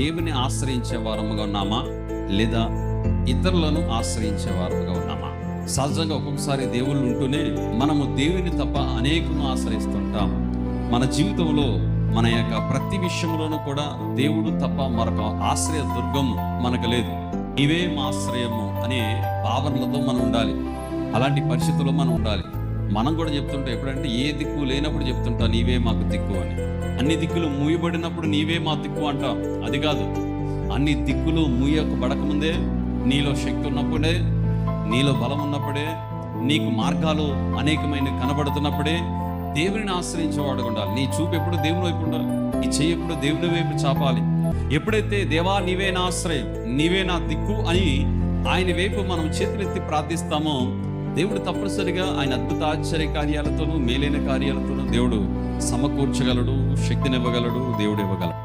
దేవుని ఆశ్రయించే వారముగా ఉన్నామా, లేదా ఇతరులను ఆశ్రయించే వారముగా ఉన్నామా? సహజంగా ఒక్కొక్కసారి దేవుళ్ళు ఉంటూనే మనము దేవుని తప్ప అనేకులను ఆశ్రయిస్తుంటాం. మన జీవితంలో మన యొక్క ప్రతి విషయంలోనూ కూడా దేవుడు తప్ప మరొక ఆశ్రయ దుర్గం మనకు లేదు. నీవే మా ఆశ్రయము అనే భావనలతో మనం ఉండాలి. అలాంటి పరిస్థితుల్లో మనం ఉండాలి. మనం కూడా చెప్తుంటాం, ఎప్పుడంటే ఏ దిక్కు లేనప్పుడు చెప్తుంటాం నీవే మాకు దిక్కు అని. అన్ని దిక్కులు మూయబడినప్పుడు నీవే మా దిక్కు అంటాం. అది కాదు, అన్ని దిక్కులు మూయబడకముందే, నీలో శక్తి ఉన్నప్పుడే, నీలో బలం ఉన్నప్పుడే, నీకు మార్గాలు అనేకమైన కనబడుతున్నప్పుడే దేవుని ఆశ్రయించేవాడు ఉండాలి. నీ చూపు ఎప్పుడు దేవుని వైపు ఉండాలి, నీ చెయ్యి ఎప్పుడు దేవుని వైపు చాపాలి. ఎప్పుడైతే దేవా నీవే నా ఆశ్రయం, నీవే నా దిక్కు అని ఆయన వైపు మనం చేతులెత్తి ప్రార్థిస్తామో, దేవుడు తప్పనిసరిగా ఆయన అద్భుత ఆశ్చర్య కార్యాలతోనూ మేలైన కార్యాలతోనూ దేవుడు సమకూర్చగలడు, శక్తినివ్వగలడు, దేవుడు ఇవ్వగలడు.